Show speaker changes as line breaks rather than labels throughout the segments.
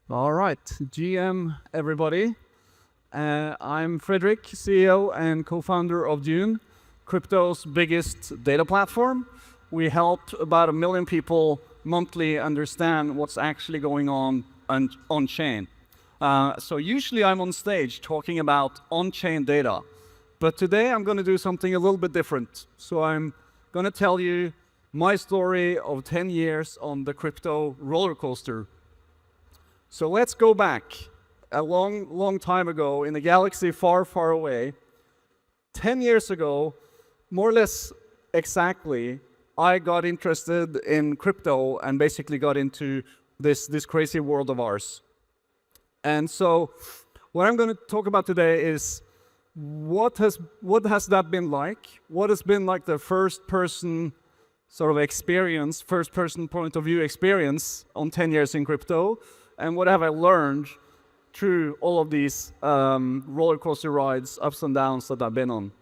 All right, GM, everybody. I'm Fredrik, CEO and co-founder of Dune, crypto's biggest data platform. We help about 1 million people monthly understand what's actually going on chain. So usually I'm on stage talking about on-chain data, but today I'm going to do something a little bit different. So I'm going to tell you my story of 10 years on the crypto roller coaster. So let's go back a long, long time ago in a galaxy far, far away. 10 years ago, more or less exactly, I got interested in crypto and basically got into this crazy world of ours. And so what I'm going to talk about today is what has that been like? What has been like the first person sort of experience, first person point of view experience on 10 years in crypto? And what have I learned through all of these roller coaster rides, ups and downs that I've been on?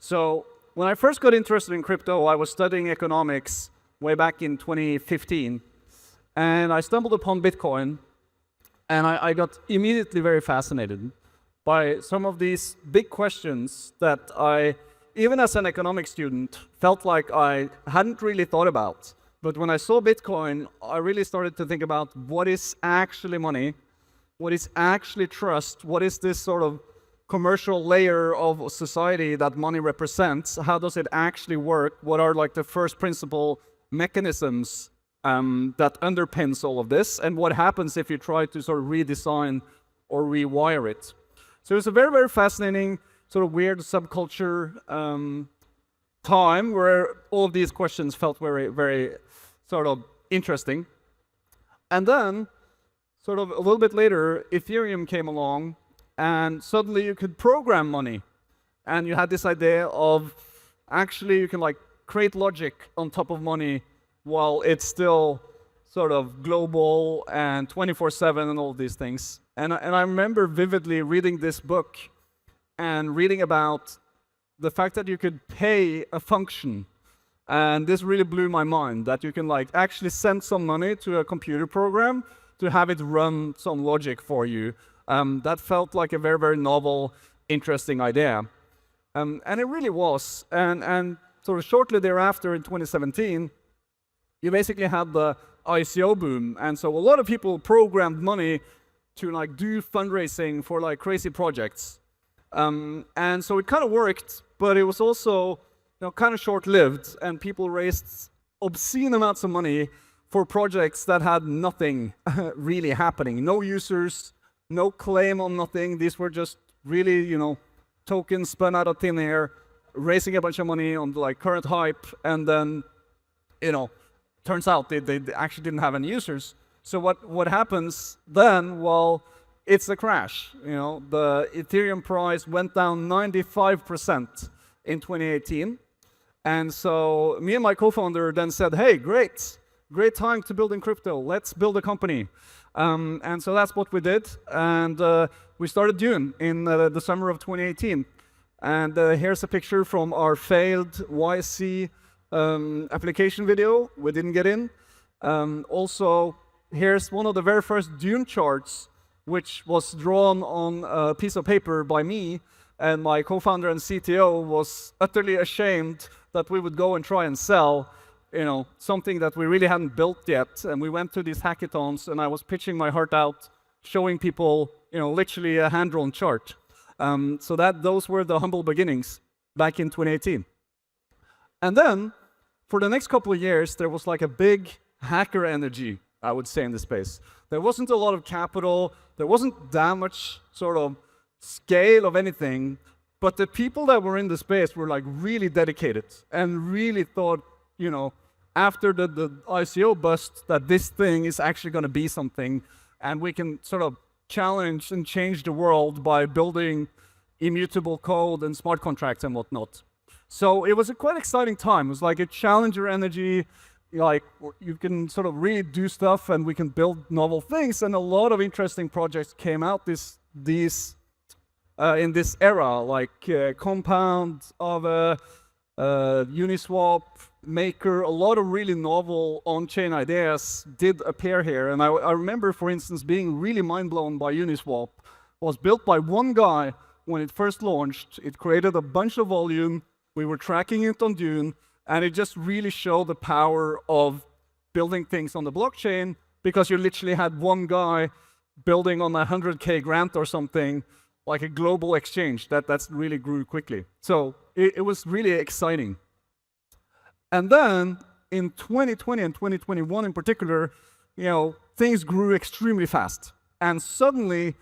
So when I first got interested in crypto, I was studying economics way back in 2015. And I stumbled upon Bitcoin. And I got immediately very fascinated by some of these big questions that I, even as an economics student, felt like I hadn't really thought about. But when I saw Bitcoin, I really started to think about what is actually money, what is actually trust, what is this sort of commercial layer of society that money represents, how does it actually work, what are like the first principle mechanisms that underpins all of this, and what happens if you try to sort of redesign or rewire it. So it's a very, very fascinating, sort of weird subculture time where all of these questions felt very, very sort of interesting. And then, sort of a little bit later, Ethereum came along, and suddenly you could program money. And you had this idea of actually you can like create logic on top of money while it's still sort of global and 24/7 and all these things. And I remember vividly reading this book and reading about the fact that you could pay a function. And this really blew my mind, that you can like actually send some money to a computer program to have it run some logic for you. That felt like a very, very novel, interesting idea. And it really was. And sort of shortly thereafter in 2017, you basically had the ICO boom. And so a lot of people programmed money to like do fundraising for like crazy projects. And so it kind of worked, but it was also kind of short-lived, and people raised obscene amounts of money for projects that had nothing really happening. No users, no claim on nothing. These were just really, tokens spun out of thin air, raising a bunch of money on the like current hype, and then, turns out they actually didn't have any users. So what happens then? Well, it's a crash. The Ethereum price went down 95% in 2018. And so me and my co-founder then said, hey, great time to build in crypto. Let's build a company. And so that's what we did. And we started Dune in the summer of 2018. And here's a picture from our failed YC application video. We didn't get in. Also, here's one of the very first Dune charts, which was drawn on a piece of paper by me. And my co-founder and CTO was utterly ashamed that we would go and try and sell, something that we really hadn't built yet. And we went to these hackathons, and I was pitching my heart out, showing people, literally a hand-drawn chart. So those were the humble beginnings back in 2018. And then, for the next couple of years, there was like a big hacker energy, I would say, in the space. There wasn't a lot of capital. There wasn't that much sort of scale of anything, but the people that were in the space were like really dedicated and really thought, after the ICO bust, that this thing is actually going to be something, and we can sort of challenge and change the world by building immutable code and smart contracts and whatnot. So it was a quite exciting time. It was like a challenger energy, like you can sort of really do stuff and we can build novel things, and a lot of interesting projects came out in this era, like Compound, of Uniswap, Maker, a lot of really novel on-chain ideas did appear here. And I remember, for instance, being really mind-blown by Uniswap. It was built by one guy when it first launched. It created a bunch of volume. We were tracking it on Dune, and it just really showed the power of building things on the blockchain, because you literally had one guy building on a 100K grant or something, like a global exchange that's really grew quickly. So it was really exciting. And then in 2020 and 2021 in particular, things grew extremely fast. And suddenly,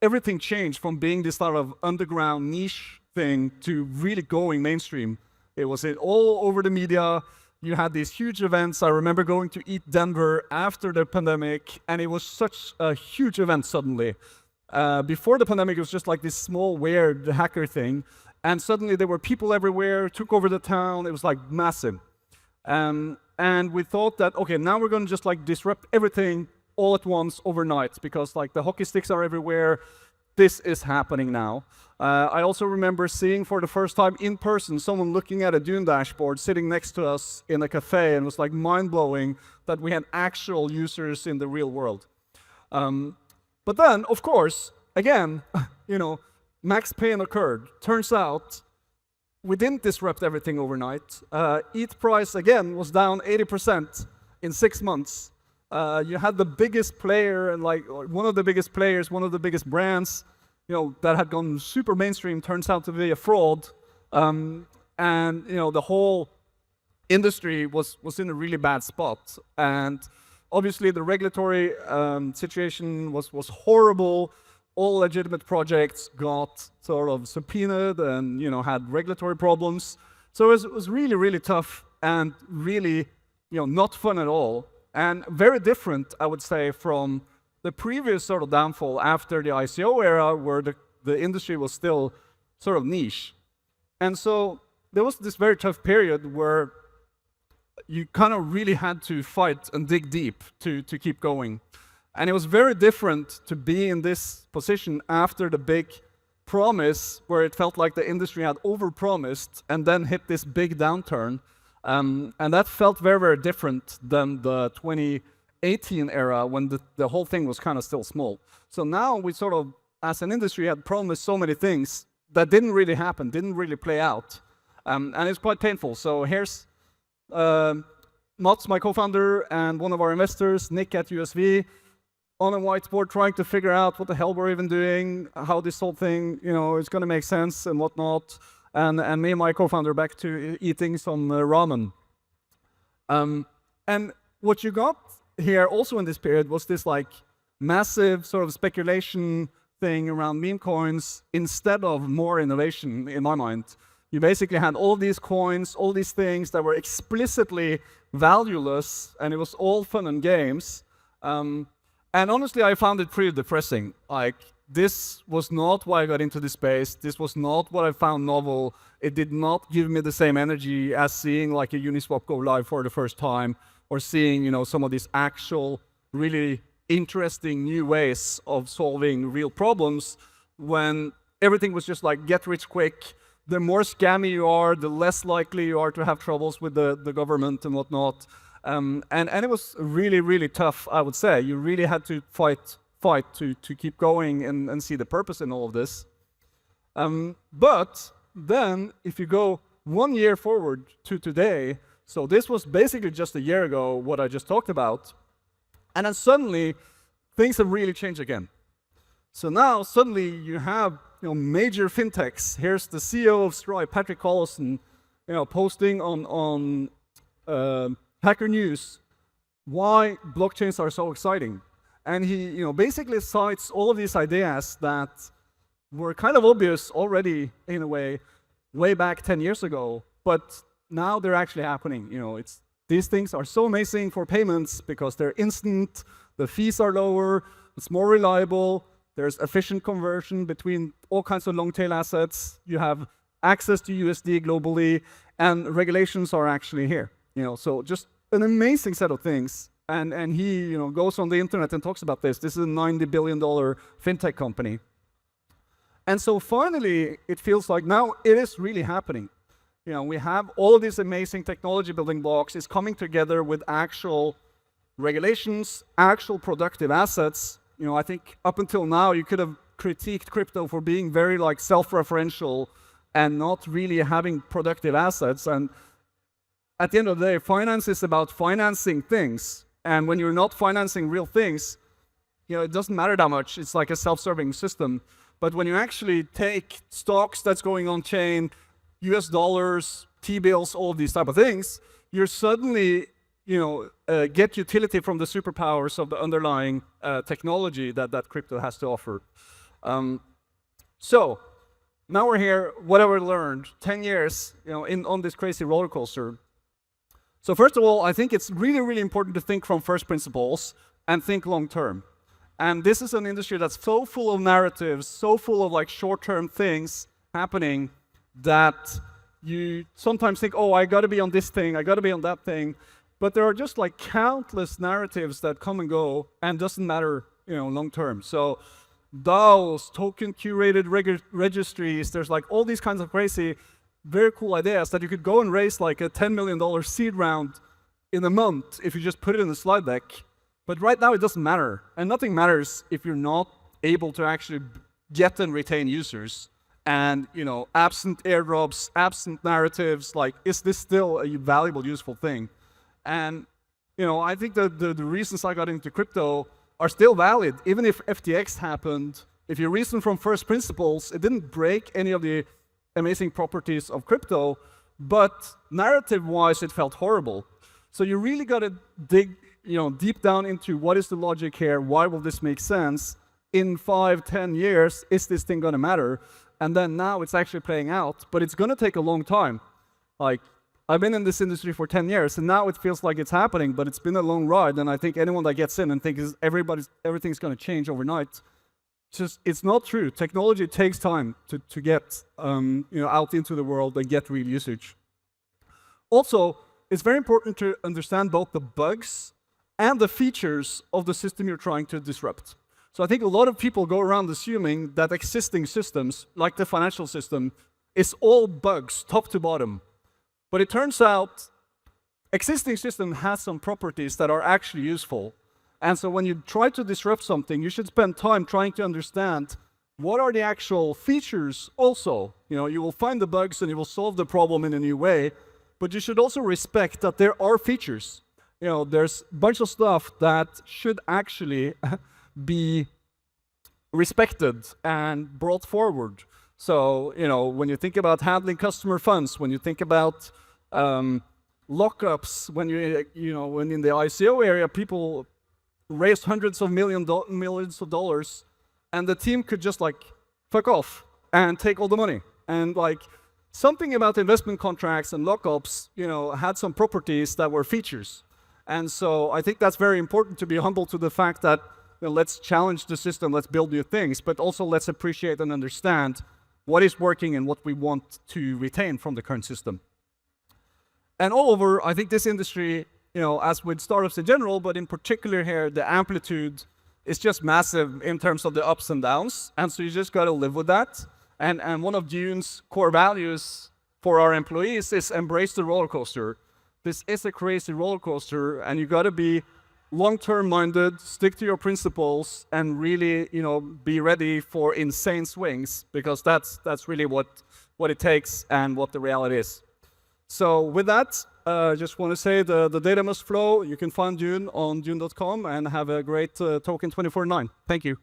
everything changed from being this sort of underground niche thing to really going mainstream. It was all over the media. You had these huge events. I remember going to Eat Denver after the pandemic, and it was such a huge event suddenly. Before the pandemic, it was just like this small, weird hacker thing. And suddenly there were people everywhere, took over the town. It was like massive. And we thought that, okay, now we're going to just like disrupt everything all at once overnight, because like the hockey sticks are everywhere. This is happening now. I also remember seeing for the first time in person someone looking at a Dune dashboard sitting next to us in a cafe, and it was like mind-blowing that we had actual users in the real world. But then, of course, again, max pain occurred. Turns out we didn't disrupt everything overnight. ETH price, again, was down 80% in 6 months. You had the biggest player, and like one of the biggest players, one of the biggest brands, that had gone super mainstream, turns out to be a fraud. And the whole industry was in a really bad spot. And obviously the regulatory situation was horrible. All legitimate projects got sort of subpoenaed and had regulatory problems. So it was really, really tough and really not fun at all. And very different, I would say, from the previous sort of downfall after the ICO era, where the industry was still sort of niche. And so there was this very tough period where you kind of really had to fight and dig deep to keep going. And it was very different to be in this position after the big promise, where it felt like the industry had overpromised and then hit this big downturn. And that felt very, very different than the 2018 era, when the whole thing was kind of still small. So now we sort of, as an industry, had promised so many things that didn't really happen, didn't really play out. And it's quite painful. So here's Mats, my co-founder, and one of our investors, Nick at USV, on a whiteboard trying to figure out what the hell we're even doing, how this whole thing, is going to make sense and whatnot. And me and my co-founder back to eating some ramen. And what you got here also in this period was this like massive sort of speculation thing around meme coins instead of more innovation, in my mind. You basically had all these coins, all these things that were explicitly valueless, and it was all fun and games. And honestly, I found it pretty depressing. Like, this was not why I got into this space. This was not what I found novel. It did not give me the same energy as seeing like a Uniswap go live for the first time, or seeing, some of these actual really interesting new ways of solving real problems, when everything was just like get rich quick. The more scammy you are, the less likely you are to have troubles with the government and whatnot. And it was really, really tough, I would say. You really had to fight to keep going and see the purpose in all of this. But then, if you go 1 year forward to today, so this was basically just a year ago, what I just talked about, and then suddenly, things have really changed again. So now, suddenly, you have major fintechs. Here's the CEO of Stripe, Patrick Collison, posting on Hacker News why blockchains are so exciting. And he basically cites all of these ideas that were kind of obvious already, in a way back 10 years ago, but now they're actually happening. These things are so amazing for payments because they're instant, the fees are lower, it's more reliable, there's efficient conversion between all kinds of long tail assets, you have access to USD globally, and regulations are actually here. So just an amazing set of things. And he goes on the internet and talks about this. This is a $90 billion fintech company. And so finally, it feels like now it is really happening. we have all of these amazing technology building blocks is coming together with actual regulations, actual productive assets. I think up until now, you could have critiqued crypto for being very like self-referential and not really having productive assets. And at the end of the day, finance is about financing things. And when you're not financing real things, it doesn't matter that much. It's like a self-serving system. But when you actually take stocks that's going on chain, US dollars, T-bills, all of these type of things, you're suddenly, get utility from the superpowers of the underlying technology that crypto has to offer. So now we're here, what have we learned? 10 years, on this crazy roller coaster. So first of all, I think it's really, really important to think from first principles and think long term. And this is an industry that's so full of narratives, so full of like short-term things happening that you sometimes think, oh, I got to be on this thing, I got to be on that thing. But there are just like countless narratives that come and go and doesn't matter, long term. So DAOs, token curated registries, there's like all these kinds of crazy, very cool ideas that you could go and raise like a $10 million seed round in a month if you just put it in the slide deck. But right now it doesn't matter. And nothing matters if you're not able to actually get and retain users. And, absent airdrops, absent narratives, like, is this still a valuable, useful thing? And, I think that the reasons I got into crypto are still valid. Even if FTX happened, if you reason from first principles, it didn't break any of the amazing properties of crypto, but narrative-wise, it felt horrible. So you really got to dig, deep down into what is the logic here, why will this make sense? In 5, 10 years, is this thing going to matter? And then now it's actually playing out, but it's going to take a long time. Like, I've been in this industry for 10 years, and now it feels like it's happening, but it's been a long ride, and I think anyone that gets in and thinks everything's going to change overnight, it's not true. Technology takes time to get out into the world and get real usage. Also, it's very important to understand both the bugs and the features of the system you're trying to disrupt. So I think a lot of people go around assuming that existing systems, like the financial system, is all bugs, top to bottom. But it turns out existing system has some properties that are actually useful. And so when you try to disrupt something, you should spend time trying to understand what are the actual features also. You will find the bugs and you will solve the problem in a new way, but you should also respect that there are features. There's a bunch of stuff that should actually be respected and brought forward. So, when you think about handling customer funds, when you think about lockups, when when in the ICO area, people raised hundreds of millions of dollars, and the team could just like fuck off and take all the money. And like something about investment contracts and lockups, had some properties that were features. And so I think that's very important to be humble to the fact that let's challenge the system, let's build new things, but also let's appreciate and understand what is working and what we want to retain from the current system. And all over, I think this industry, as with startups in general, but in particular here, the amplitude is just massive in terms of the ups and downs. And so you just got to live with that. And one of Dune's core values for our employees is embrace the roller coaster. This is a crazy roller coaster, and you got to be long-term minded, stick to your principles, and really, be ready for insane swings, because that's really what it takes and what the reality is. So with that, just want to say the data must flow. You can find Dune on dune.com and have a great TOKEN2049. Thank you.